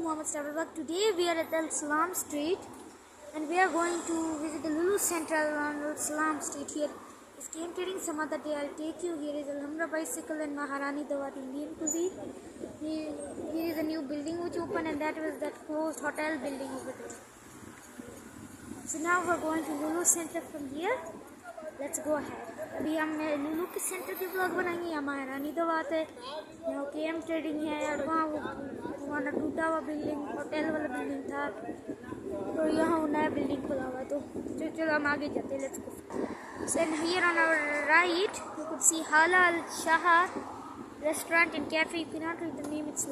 Mohammad's Travel Vlog. Today we are at Al Salam Street and we are going to visit the Lulu Central on Al Salam Street. Here is Game Trading. Some other day I'll take you. Here is Alhambra Bicycle and Maharani Dawat Indian Cuisine. Here is a new building which opened, and that was that closed hotel building over there. So now we're going to Lulu Center from here. Let's go ahead. अभी हम लुलू के centre के blog बनाएंगे. यहाँ महारानी दवात है, यहाँ केएम ट्रेडिंग है, और वहाँ वो टूटा हुआ बिल्डिंग होटल वाला बिल्डिंग था, तो यहाँ वो नया बिल्डिंग खुला हुआ है. तो चलो हम आगे जाते हैं. Let's go. So here on our right you could see Hala Al Shaha restaurant and cafe. You cannot read the name, it's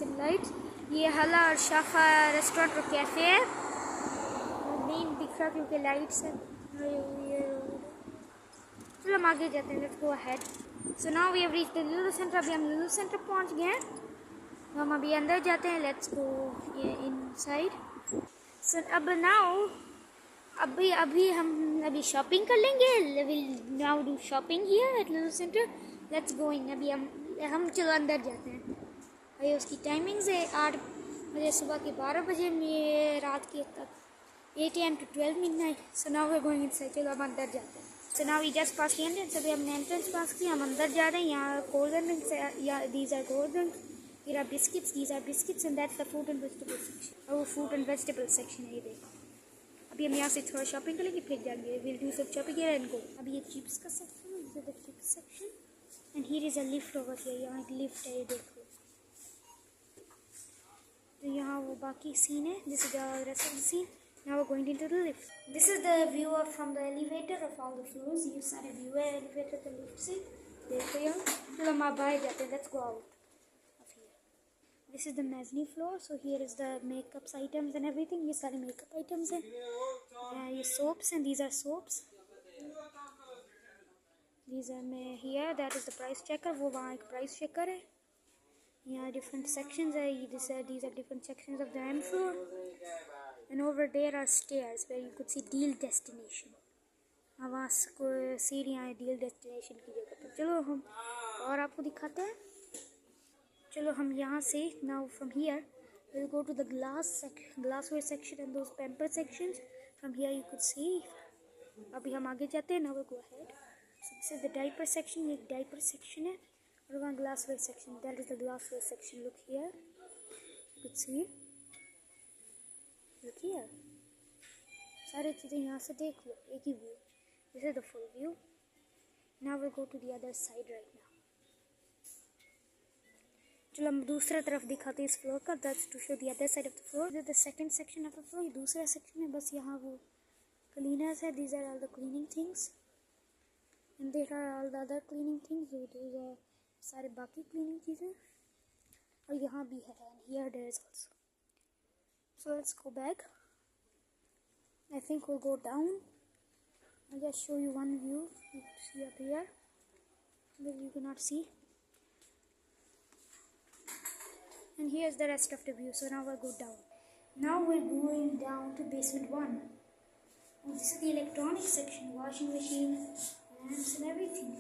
in lights. ये Hala Al Shaha restaurant और कैफे है. नेम दिख रहा क्योंकि लाइट्स है. चलो हम आगे जाते हैं. Let's go ahead. So now we have reached the Lulu centre. अभी हम लुलू सेंटर पहुंच गए हैं, तो हम अभी अंदर जाते हैं. Let's go inside. सो अब नाउ अभी हम शॉपिंग कर लेंगे. Will now do shopping here at Lulu centre. Let's go in. अभी हम चलो अंदर जाते हैं. अभी उसकी टाइमिंग्स है 8 बजे सुबह के 12 बजे में रात के तक 8 AM to 12 midnight. So now we're going inside. चलो हम अंदर जाते हैं. So now we just passed the entrance. अभी हमने एंट्रेंस पास की, हम अंदर जा रहे हैं. यहाँ कोल्ड ड्रिंक्स है, या these are cold drinks. Here are biscuits. These are biscuits and that's the fruit and vegetable section. और वो fruit and vegetable section है, ये देखो. अभी हम यहाँ से थोड़ा शॉपिंग करेंगे, फिर जाएंगे. We'll do some shopping here and go. अभी ये चिप्स का सेक्शन है. This is the chips section. And here is a lift over here. यहाँ एक लिफ्ट है, ये देखो. तो यहाँ वो बाकी सीन है. This is the rest of the scene. Now we're going into the lift. This is the view from the elevator of all the floors. ये सारे view है elevator के lift से. देखो यहाँ. चलो हम बाहर जाते हैं. Let's go out of here. This is the mezzanine floor. So here is the makeup items and everything. ये सारे makeup items हैं. ये soaps and these are soaps. These are here. That is the price checker. वो वहाँ एक price checker है. यहाँ different sections है. These are different sections of the M floor. And over there are stairs where you could see deal destination. वहाँ सीढ़ियाँ हैं deal destination की जगह पर. चलो हम और आपको दिखाते हैं. चलो हम यहाँ से now from here we'll go to the glassware section and those pamper sections. From here you could see. अभी हम आगे जाते हैं. Now we'll go ahead. So this is the diaper section. ये diaper section है, और वहाँ glassware section. That is the glassware section. Look here. You could see. Look here. सारी चीज़ें यहाँ से देख लो, एक ही view. This is the full view. Now we'll go to the other side right now. चलो हम दूसरा तरफ दिखाते हैं इस फ्लोर का. That's to show the other side of the floor. This is the second section of the floor. ये दूसरा section है. बस यहाँ वो cleaners है. These are all the cleaning things. And there are all the other cleaning things. Those are सारे बाकी cleaning चीज़ें. और यहाँ भी है. And here there is also. So let's go back. I think we'll go down. I'll just show you one view. You can see up here, but you cannot see. And here's the rest of the view. So now we'll go down. Now we're going down to basement 1. And this is the electronics section. Washing machine, lamps and everything.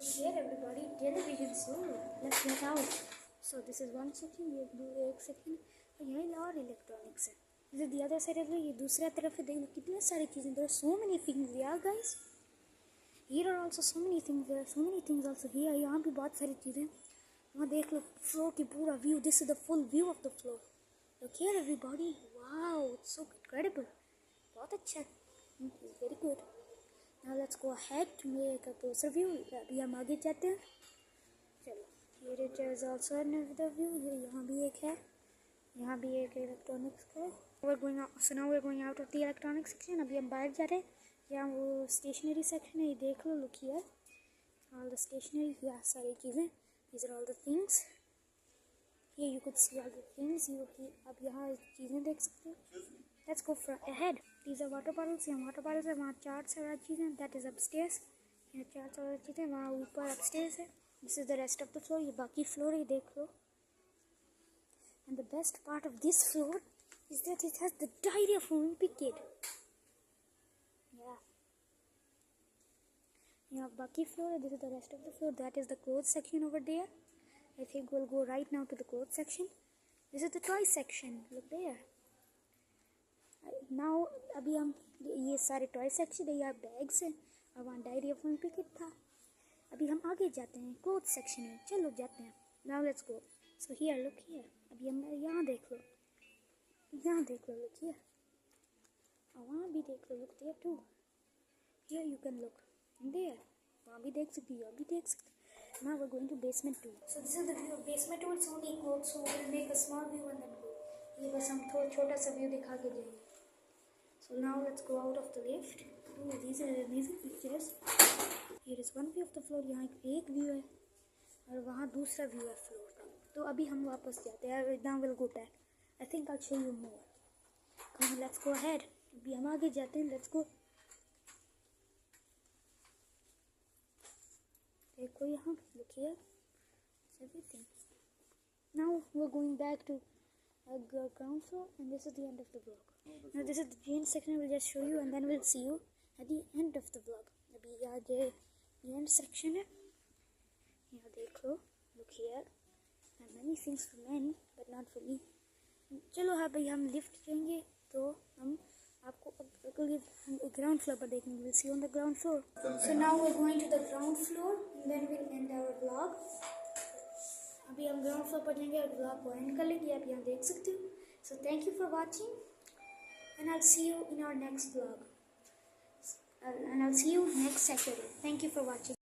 Here everybody, television. So let's get out. So this is one section. We do एक section. यहाँ और electronics है. This is the other side of it. ये दूसरा तरफ है. देखो कितनी सारी चीज़ें. There are so many things here, guys. Here are also so many things. There are so many things also here. यहाँ भी बहुत सारी चीज़ें. वहाँ देख लो फ्लोर की पूरा view. This is the full view of the floor. Look here, everybody. Wow, it's so incredible. बहुत अच्छा. It's very good. Now let's go ahead to make a closer view. अभी हम आगे जाते हैं. चलो. Here it is also another view. यहाँ भी एक है. यहाँ भी एक इलेक्ट्रॉनिक्स का. So now we're going out of the electronics section. अभी हम बाहर जा रहे हैं. यहाँ वो स्टेशनरी सेक्शन है. ये देख लो. Look here. All the stationery. यहाँ सारी चीज़ें. These are all the things. Here you could see all the things. अब यहाँ चीज़ें देख सकते हो. Let's go ahead. These are water bottles. यहाँ water bottles है. वहाँ चार्ट्स और चीज़ें. That is upstairs. यहाँ चार्ट्स और चीज़ें. वहाँ ऊपर upstairs है. This is the rest of the floor. ये बाकी फ्लोर है. देख लो. And the best part of this floor is that it has the diary of Olympic kid. Yeah. Yeah, बाकी floor. This is the rest of the floor. That is the clothes section over there. I think we'll go right now to the clothes section. This is the toy section. Look there. Now अभी हम ये सारे toy section है, यहाँ bags हैं और वहाँ diary of Olympic था. अभी हम आगे जाते हैं क्लोथ सेक्शन में. चलो जाते हैं. Now let's go. So here, look here. अभी हम यहाँ देख लो. Look here. और वहाँ भी देख लो. Look there too. Here you can look. And there. वहाँ भी देख सकती हो. अभी देख सकते. Now we're going to basement 2. So this is the view of basement 2. It's only clothes, so we'll make a small view and then go. ये बस हम थोड़ा छोटा सा व्यू दिखा के जाएंगे. So now let's go out of the lift. Oh, these are amazing pictures. Here is one view of the floor. यहाँ एक व्यू है और वहाँ दूसरा व्यू है फ्लोर का. तो अभी हम वापस जाते हैं. Now we'll go back. I think I'll show you more. Come on, let's go ahead. अभी हम आगे जाते हैं. Let's go. देखो यहाँ. Look here. It's everything. Now we're going back to ground floor, and this is the end of the vlog. Now this is the jeans section. We'll just show you and then we'll see you at the end of the vlog. अभी यहाँ the end section है. यहाँ देख लो. Look here. And many things for men, but not for me. चलो हाँ भाई, हम lift जाएंगे तो हम आपको अगले ग्राउंड फ्लोर पर देखेंगे. We'll see you on the ground floor. So now we're going to the ground floor and then we'll end our vlog. अभी हम ग्राउंड फ्लोर पर जाएंगे और ब्लॉग को एंड कर लेंगे. आप यहाँ देख सकते हो. So thank you for watching and I will see you in our next blog. And I will see you next Saturday. Thank you for watching.